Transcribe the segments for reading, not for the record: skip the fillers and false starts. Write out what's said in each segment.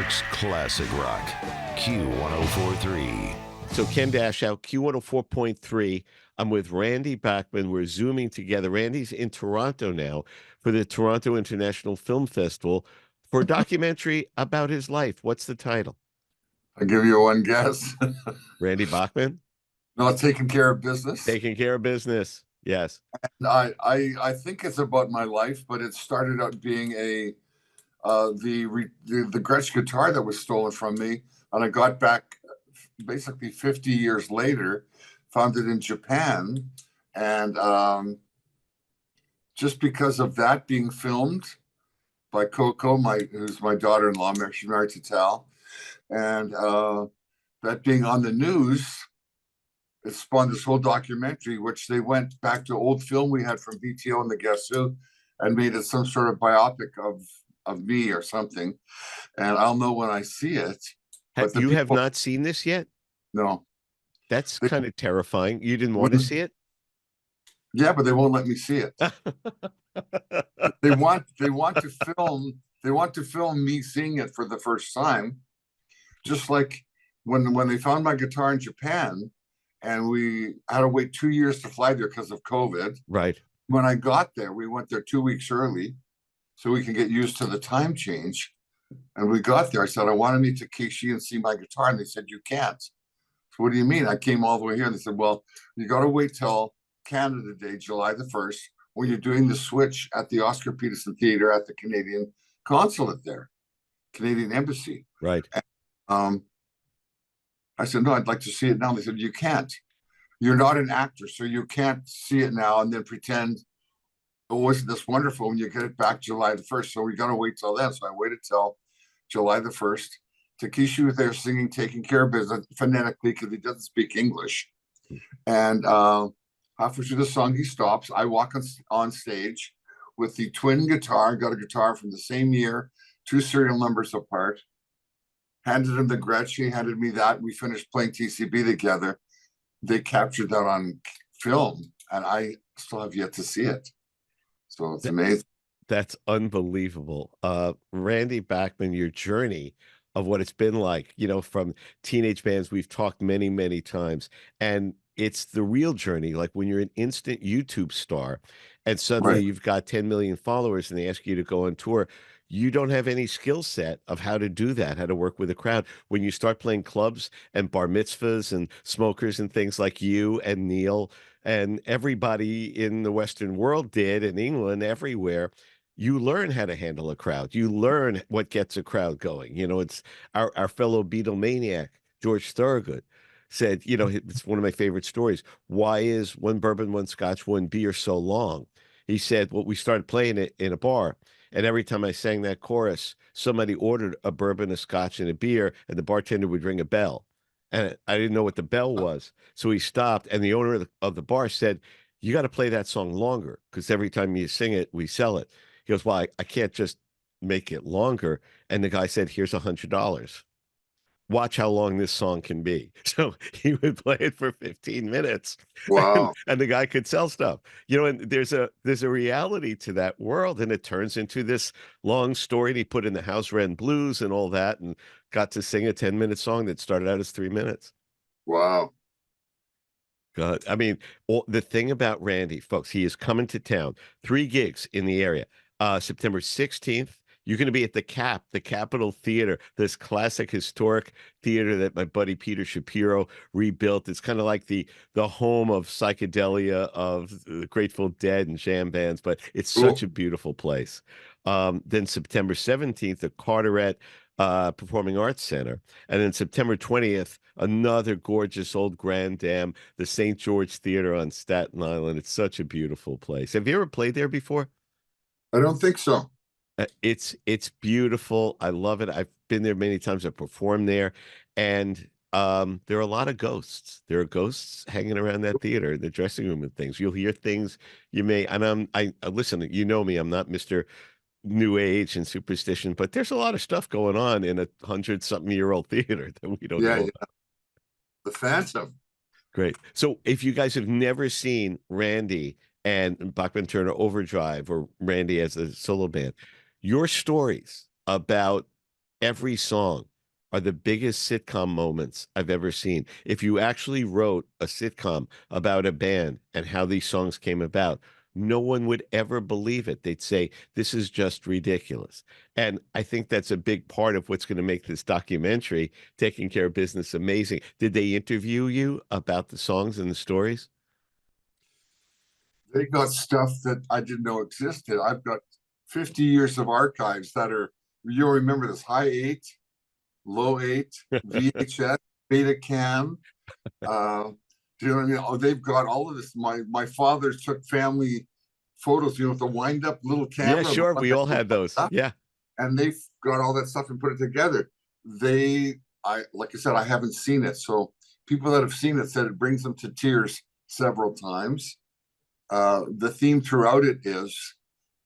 York's classic rock, Q1043. So Ken Dash out, Q104.3. I'm with Randy Bachman. We're Zooming together. Randy's in Toronto now for the Toronto International Film Festival for a documentary about his life. What's the title? I'll give you one guess. Randy Bachman? Not taking care of business. Taking care of business. Yes. I think it's about my life, but it started out being the Gretsch guitar that was stolen from me, and I got back basically 50 years later, found it in Japan, and just because of that being filmed by Coco, who's my daughter-in-law, she's married to Tal, and that being on the news, it spawned this whole documentary, which they went back to old film we had from BTO and the Guess Who, and made it some sort of biopic of me or something. And I'll know when I see it. You have not seen this yet? No. That's kind of terrifying. You didn't want to see it? Yeah, but they won't let me see it. They want to film me seeing it for the first time. Just like when they found my guitar in Japan, and we had to wait 2 years to fly there because of COVID. Right. When I got there, we went there 2 weeks early so we can get used to the time change. And we got there. I said, I want to meet Takeshi and see my guitar. And they said, you can't. So what do you mean? I came all the way here. And they said, well, you got to wait till Canada Day, July the 1st, when you're doing the switch at the Oscar Peterson Theater at the Canadian consulate there, Canadian Embassy. Right. And, I said, no, I'd like to see it now. They said, you can't. You're not an actor, so you can't see it now and then pretend, oh, isn't this wonderful when you get it back July the 1st? So we got to wait till then. So I waited till July the 1st. Takeshi was there singing Taking Care of Business phonetically because he doesn't speak English. And halfway through the song, he stops. I walk on stage with the twin guitar, got a guitar from the same year, 2 serial numbers apart. Handed him the Gretsch, he handed me that. We finished playing TCB together. They captured that on film, and I still have yet to see it. So it's amazing. That's unbelievable. Randy Bachman, your journey of what it's been like, from teenage bands, we've talked many, many times. And it's the real journey, like when you're an instant YouTube star and suddenly you've got 10 million followers and they ask you to go on tour. You don't have any skill set of how to do that, how to work with a crowd. When you start playing clubs and bar mitzvahs and smokers and things like you and Neil and everybody in the Western world did, in England, everywhere, you learn how to handle a crowd. You learn what gets a crowd going. It's our fellow Beatlemaniac, George Thorogood, said, it's one of my favorite stories. Why is one bourbon, one scotch, one beer so long? He said, well, we started playing it in a bar. And every time I sang that chorus, somebody ordered a bourbon, a scotch, and a beer, and the bartender would ring a bell. And I didn't know what the bell was. So he stopped, and the owner of the bar said, you got to play that song longer, because every time you sing it, we sell it. He goes, well, I can't just make it longer. And the guy said, here's $100. Watch how long this song can be. So he would play it for 15 minutes. Wow. And the guy could sell stuff. And there's a reality to that world, and it turns into this long story. And he put in the House Wren Blues and all that and got to sing a 10-minute song that started out as 3 minutes. Wow. God, I mean, the thing about Randy, folks, he is coming to town. 3 gigs in the area. September 16th. You're going to be at the Capitol Theater, this classic historic theater that my buddy Peter Shapiro rebuilt. It's kind of like the home of psychedelia, of the Grateful Dead and jam bands, but it's such a beautiful place. Then September 17th, the Carteret Performing Arts Center. And then September 20th, another gorgeous old Grand Dam, the St. George Theater on Staten Island. It's such a beautiful place. Have you ever played there before? I don't think so. It's beautiful. I love it. I've been there many times. I've performed there, and there are a lot of ghosts. There are ghosts hanging around that theater, the dressing room, and things. You'll hear things you may. And I listen. You know me. I'm not Mr. New Age and superstition, but there's a lot of stuff going on in a 100-something-year-old theater that we don't know about. The Phantom. Great. So if you guys have never seen Randy and Bachman Turner Overdrive or Randy as a solo band, your stories about every song are the biggest sitcom moments I've ever seen. If you actually wrote a sitcom about a band and how these songs came about, no one would ever believe it. They'd say, this is just ridiculous. And I think that's a big part of what's going to make this documentary, Taking Care of Business, amazing. Did they interview you about the songs and the stories? They got stuff that I didn't know existed. I've got 50 years of archives that are, you'll remember this, high eight, low eight, VHS, Betacam. Do you know what I mean? Oh, they've got all of this. My father took family photos, with the wind up little Yeah, camera. sure. We all had those. Yeah. And they've got all that stuff and put it together. Like I said, I haven't seen it. So people that have seen it said it brings them to tears several times. The theme throughout it is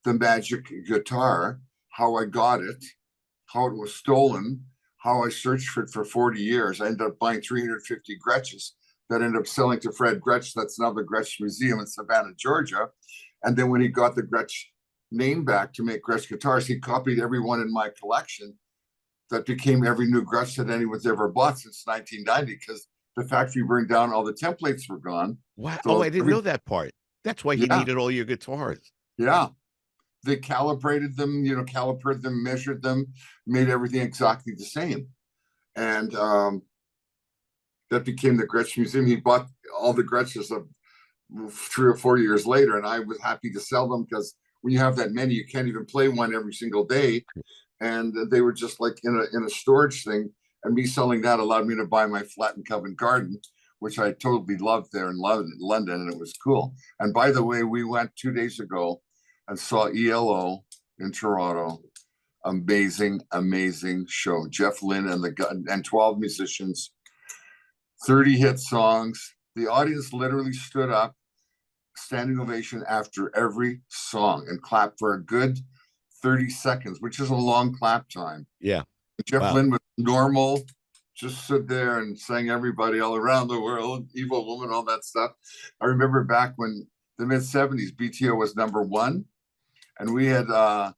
the magic guitar, how I got it, how it was stolen, how I searched for it for 40 years. I ended up buying 350 Gretsches that ended up selling to Fred Gretsch. That's now the Gretsch Museum in Savannah, Georgia. And then when he got the Gretsch name back to make Gretsch guitars, he copied everyone in my collection. That became every new Gretsch that anyone's ever bought since 1990, because the factory burned down, all the templates were gone. Wow. So Oh, I didn't know that part. That's why he yeah, needed all your guitars. yeah. They calibrated them, calibrated them, measured them, made everything exactly the same. And that became the Gretsch Museum. He bought all the Gretsches of 3 or 4 years later, and I was happy to sell them, because when you have that many, you can't even play one every single day. And they were just like in a storage thing. And me selling that allowed me to buy my flat in Covent Garden, which I totally loved there in London, and it was cool. And by the way, we went 2 days ago and saw ELO in Toronto. Amazing, amazing show. Jeff Lynne and 12 musicians, 30 hit songs. The audience literally stood up, standing ovation after every song, and clapped for a good 30 seconds, which is a long clap time. Yeah. Jeff Wow. Lynne was normal, just stood there and sang Everybody All Around the World, Evil Woman, all that stuff. I remember back when the mid-70s, BTO was #1, and we had, I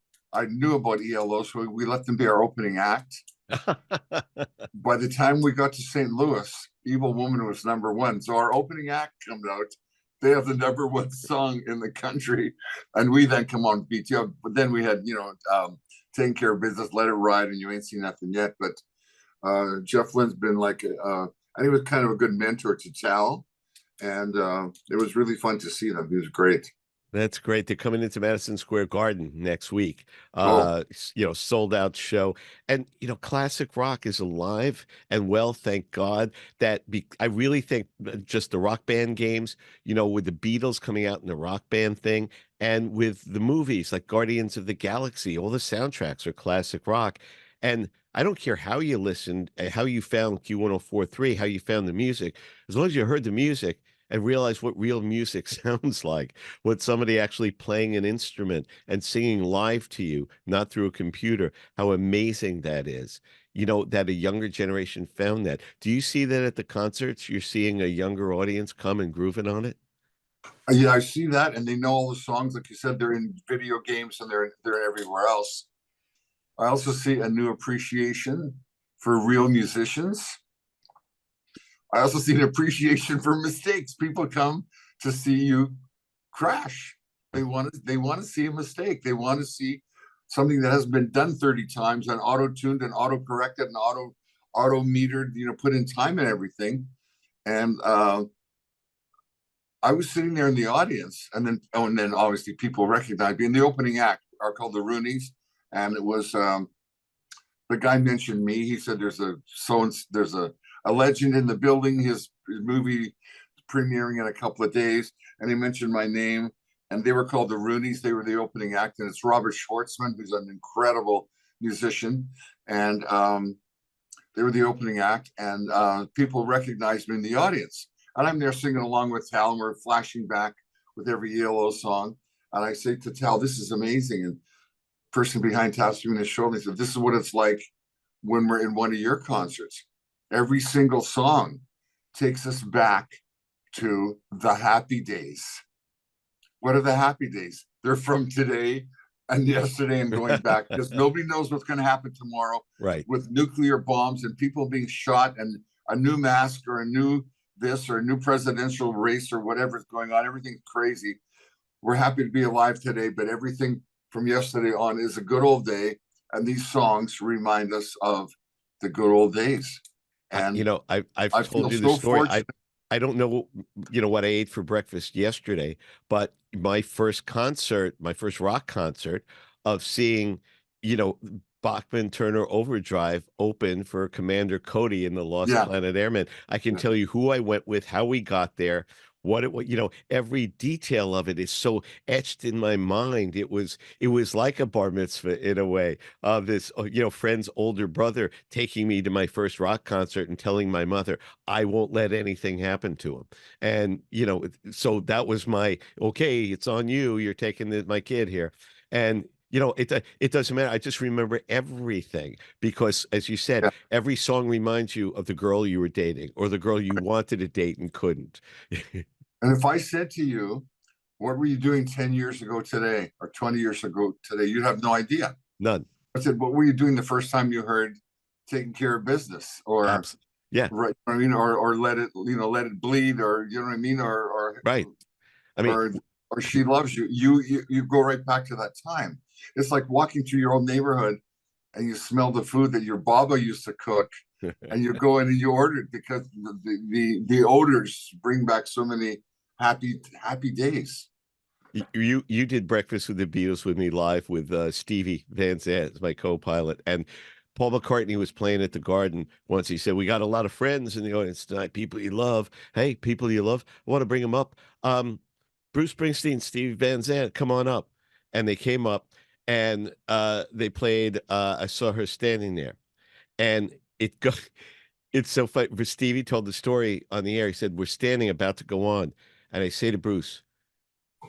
knew about ELO, so we let them be our opening act. By the time we got to St. Louis, Evil Woman was #1. So our opening act comes out. They have the #1 song in the country, and we then come on BTO. But then we had, Taking Care of Business, Let It Ride, and You Ain't Seen Nothing Yet. But Jeff Lynne's been like, I think he was kind of a good mentor to Tal, and it was really fun to see them. He was great. That's great. They're coming into Madison Square Garden next week. Oh, Sold out show. And, classic rock is alive and well, thank God. I really think just the rock band games, with the Beatles coming out in the rock band thing, and with the movies like Guardians of the Galaxy, all the soundtracks are classic rock. And I don't care how you listened, how you found Q1043, how you found the music, as long as you heard the music and realized what real music sounds like, what somebody actually playing an instrument and singing live to you, not through a computer, how amazing that is. That a younger generation found that. Do you see that at the concerts? You're seeing a younger audience come and grooving on it? yeah, I see that, and they know all the songs. Like you said, they're in video games and they're everywhere else. I also see a new appreciation for real musicians. I also see an appreciation for mistakes. People come to see you crash. They want to see a mistake. They want to see something that hasn't been done 30 times and auto-tuned and auto-corrected and auto-metered, put in time and everything. And I was sitting there in the audience, and then obviously people recognized me. And the opening act are called the Roonies, and it was the guy mentioned me. He said there's a legend in the building. His movie premiering in a couple of days, and he mentioned my name. And they were called the Roonies. They were the opening act, and it's Robert Schwartzman, who's an incredible musician, and they were the opening act. And people recognized me in the audience, and I'm there singing along with Tal, and we're flashing back with every ELO song. And I say to Tal, "This is amazing." And person behind Tal's doing his shoulder, he said, "This is what it's like when we're in one of your concerts. Every single song takes us back to the happy days." What are the happy days? They're from today and yesterday and going back, because nobody knows what's going to happen tomorrow Right. with nuclear bombs and people being shot and a new mask or a new this or a new presidential race or whatever is going on. Everything's crazy. We're happy to be alive today, but everything from yesterday on is a good old day. And these songs remind us of the good old days. And I've I told feel you the so story. fortunate. I don't know, what I ate for breakfast yesterday, but my first concert, my first rock concert of seeing, you know, Bachman Turner Overdrive open for Commander Cody in the Lost Yeah. Planet Airmen. I can tell you who I went with, how we got there, every detail of it is so etched in my mind. It was like a bar mitzvah in a way, of this, friend's older brother taking me to my first rock concert and telling my mother, I won't let anything happen to him. And, so that was my, okay, it's on you. You're taking my kid here. And, it doesn't matter. I just remember everything because, as you said, Yeah. every song reminds you of the girl you were dating or the girl you wanted to date and couldn't. And if I said to you, what were you doing 10 years ago today or 20 years ago today? You'd have no idea. None. I said, what were you doing the first time you heard taking care of business or Yeah, right? I mean, or let it, let it bleed, or you know what I mean, right. I mean, or or she loves you. You go right back to that time. It's like walking through your old neighborhood and you smell the food that your baba used to cook, and you go in and you order it because the odors bring back so many happy days. you did Breakfast with the Beatles with me live with Stevie Van Zandt as my co-pilot, and Paul McCartney was playing at the Garden once. He said, "We got a lot of friends in the audience tonight. People you love. Hey, people you love. I want to bring them up. Bruce Springsteen, Stevie Van Zandt, come on up." And they came up, and they played. I saw her standing there, and it go. It's so funny. Stevie told the story on the air. He said, "We're standing about to go on," and I say to Bruce,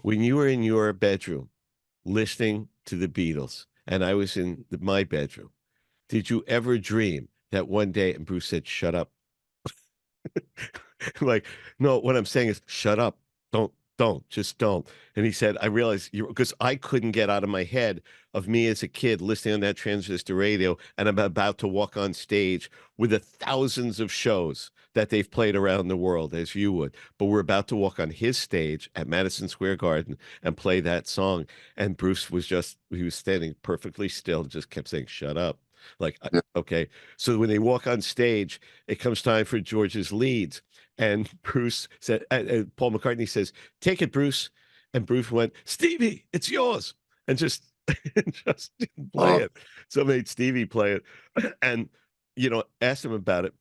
when you were in your bedroom listening to the Beatles and I was in my bedroom, did you ever dream that one day, and Bruce said, shut up. Like, no, what I'm saying is shut up. Just don't. And he said, I realized because I couldn't get out of my head of me as a kid listening on that transistor radio, and I'm about to walk on stage with the thousands of shows that they've played around the world, as you would. But we're about to walk on his stage at Madison Square Garden and play that song. And Bruce he was standing perfectly still, just kept saying, shut up. Like, Yeah. okay. So when they walk on stage, it comes time for George's leads. And Bruce said, Paul McCartney says, take it, Bruce. And Bruce went, Stevie, it's yours. And just, just didn't play Oh, it. So made Stevie play it. And, asked him about it.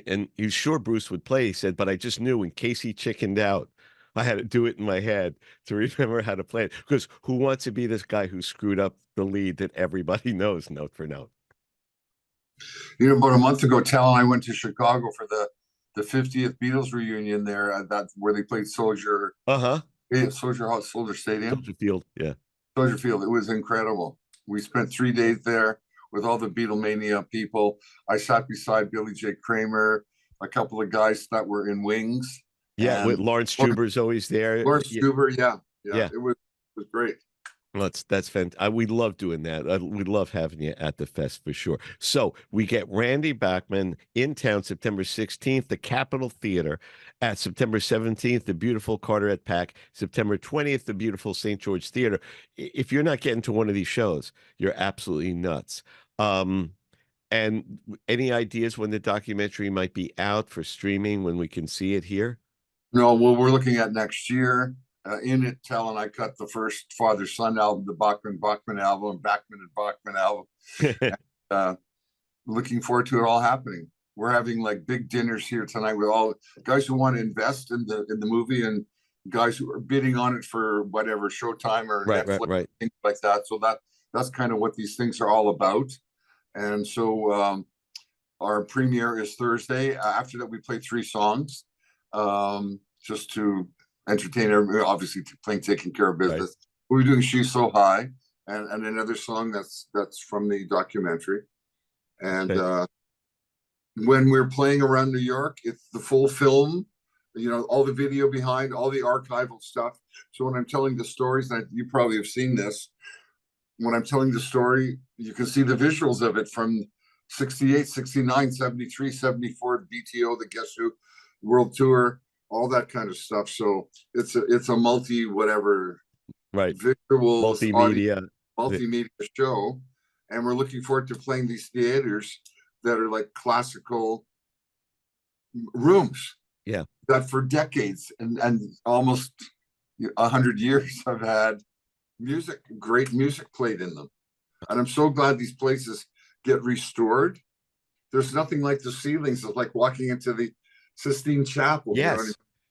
And he was sure Bruce would play. He said, but I just knew in case he chickened out, I had to do it in my head to remember how to play it. Because who wants to be this guy who screwed up the lead that everybody knows note for note? about a month ago, Tal and I went to Chicago for the 50th Beatles reunion there. That's where they played Uh-huh. Soldier Stadium, Soldier Field. Yeah. Soldier Field. It was incredible. We spent 3 days there with all the Beatlemania people. I sat beside Billy J. Kramer, a couple of guys that were in Wings, Yeah. With and Lawrence Stuber's always there. Lawrence Stuber. Yeah, Yeah. it was great. Well, that's fantastic. We love doing that. We love having you at the fest for sure. So we get Randy Bachman in town September 16th, the Capitol Theater. At September 17th, the beautiful Carteret Pack. September 20th, the beautiful St. George Theater. If you're not getting to one of these shows, you're absolutely nuts. And any ideas when the documentary might be out for streaming, when we can see it here? No, well, we're looking at next year. In it, Tal and I cut the first Father Son album, the Bachman album, Bachman and Bachman album. uh, Looking forward to it all happening. We're having like big dinners here tonight with all guys who want to invest in the movie and guys who are bidding on it for whatever Showtime or Right, Netflix, right. things like that. So that's kind of what these things are all about. And so our premiere is Thursday. After that, we play 3 songs, just to entertain everybody. Obviously, playing "Taking Care of Business." Right. We're doing "She's So High" and another song that's from the documentary. And Okay. when we're playing around New York, it's the full film. All the video behind, all the archival stuff. So when I'm telling the stories, that you probably have seen this, when I'm telling the story, you can see the visuals of it from 68, 69, 73, 74, BTO, the Guess Who World Tour, all that kind of stuff. So it's a multi whatever Right. visuals audio Multimedia. multimedia show, and we're looking forward to playing these theaters that are like classical rooms. Yeah. That for decades and almost 100 years have had great music played in them. And I'm so glad these places get restored. There's nothing like the ceilings. It's like walking into the Sistine Chapel. Yes.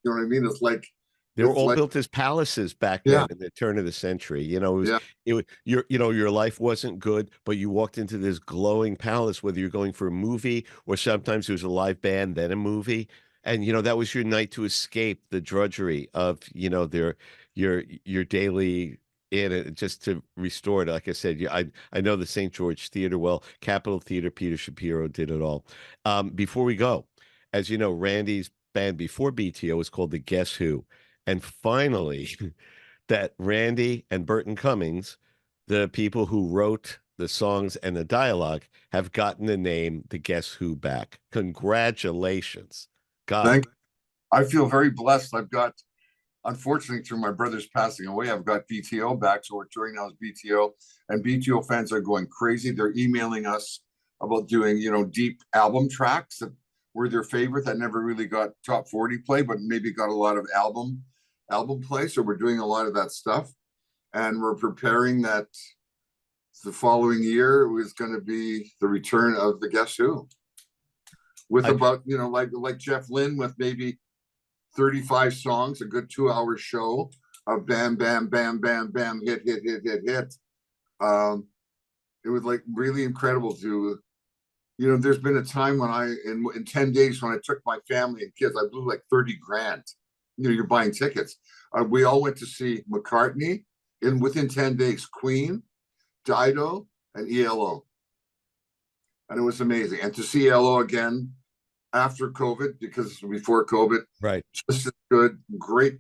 You know what I mean? It's like they were all built as palaces back then in the turn of the century. You know, your life wasn't good, but you walked into this glowing palace, whether you're going for a movie or sometimes there was a live band, then a movie. And, that was your night to escape the drudgery of, your daily in it, just to restore it. Like I said, I know the St. George Theater well, Capitol Theater, Peter Shapiro did it all. Before we go, as you know, Randy's band before BTO was called the Guess Who. And finally, that Randy and Burton Cummings, the people who wrote the songs and the dialogue, have gotten the name the Guess Who back. Congratulations. God. Thank you. I feel very blessed. I've got, unfortunately, through my brother's passing away, I've got BTO back. So we're touring now as BTO, and BTO fans are going crazy. They're emailing us about doing, deep album tracks that were their favorite that never really got top 40 play, but maybe got a lot of album play. So we're doing a lot of that stuff, and we're preparing that the following year was going to be the return of the Guess Who, with about like Jeff Lynne, with maybe 35 songs, a good 2-hour show of bam bam bam bam bam hit hit hit hit hit. It was like really incredible to there's been a time when in 10 days when I took my family and kids, I blew like 30 grand. You're buying tickets. We all went to see McCartney, and within 10 days, Queen, Dido, and ELO. And it was amazing. And to see ELO again after COVID, because before COVID, right, just as good, great,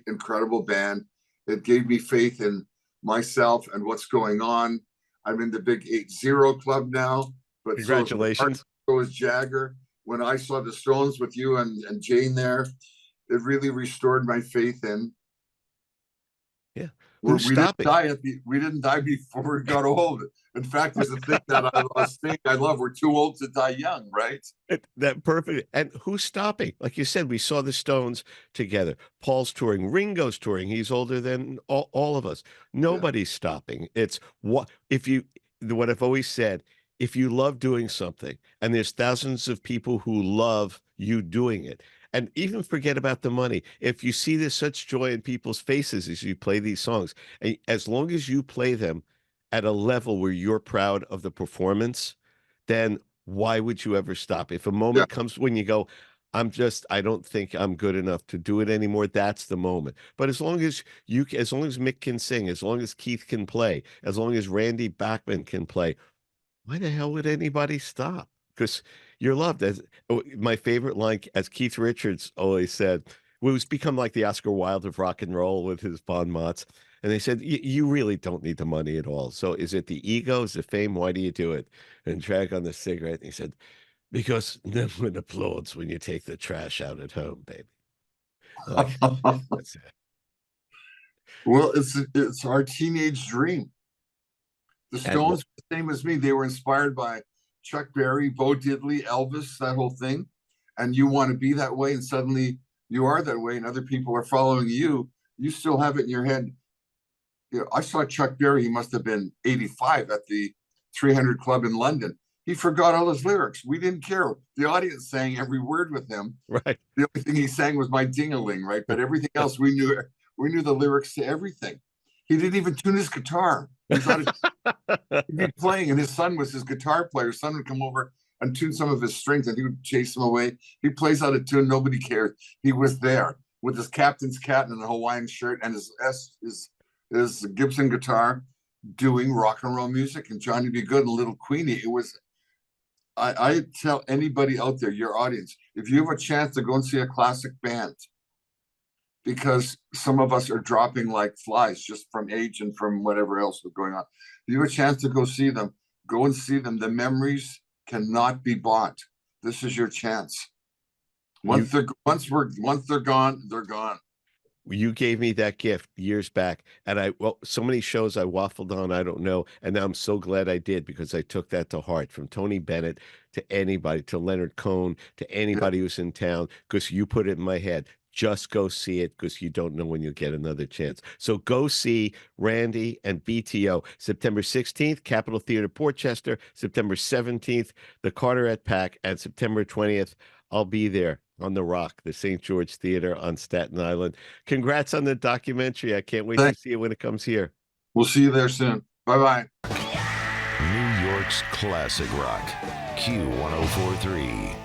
incredible band. It gave me faith in myself and what's going on. I'm in the big 8-0 club now. But congratulations. So is Jagger. When I saw the Stones with you and Jane there, it really restored my faith in. Yeah. We didn't die before we got old. In fact, there's a thing that I was saying I love. We're too old to die young, right? That perfect. And who's stopping? Like you said, we saw the Stones together. Paul's touring, Ringo's touring. He's older than all of us. Nobody's stopping. It's what I've always said. If you love doing something, and there's thousands of people who love you doing it, and even forget about the money. If you see there's such joy in people's faces as you play these songs, and as long as you play them at a level where you're proud of the performance, then why would you ever stop? If a moment comes when you go, I don't think I'm good enough to do it anymore, that's the moment. But as long as Mick can sing, as long as Keith can play, as long as Randy Bachman can play, why the hell would anybody stop? Because you're loved. As my favorite line, as Keith Richards always said, it was become like the Oscar Wilde of rock and roll with his bon mots. And they said, you really don't need the money at all. So is it the ego? Is it fame? Why do you do it? And drag on the cigarette. And he said, because no one applauds when you take the trash out at home, baby. Like, that's it. Well, it's our teenage dream. The Stones, the same as me, they were inspired by Chuck Berry, Bo Diddley, Elvis, that whole thing. And you want to be that way, and suddenly you are that way, and other people are following you. You still have it in your head. I saw Chuck Berry, he must have been 85 at the 300 Club in London. He forgot all his lyrics. We didn't care. The audience sang every word with him. Right. The only thing he sang was My Ding-a-Ling, right? But everything else, we knew the lyrics to everything. He didn't even tune his guitar. He'd be playing, and his son was his guitar player. His son would come over and tune some of his strings, and he would chase him away. He plays out of tune. Nobody cares. He was there with his captain's cat and a Hawaiian shirt and his Gibson guitar, doing rock and roll music, and Johnny B. Good and Little Queenie. It was. I tell anybody out there, your audience, if you have a chance to go and see a classic band, because some of us are dropping like flies just from age and from whatever else is going on. If you have a chance to go see them, go and see them. The memories cannot be bought. This is your chance. Once they're gone, they're gone. You gave me that gift years back, and so many shows I waffled on, I don't know, and now I'm so glad I did, because I took that to heart, from Tony Bennett to anybody, to Leonard Cohen, to anybody who's in town, because you put it in my head. Just go see it, because you don't know when you'll get another chance. So go see Randy and BTO. September 16th, Capitol Theater, Portchester. September 17th, the Carteret Pack. And September 20th, I'll be there on the Rock, the St. George Theater on Staten Island. Congrats on the documentary. I can't wait to see it when it comes here. We'll see you there soon. Bye-bye. New York's classic rock, Q1043.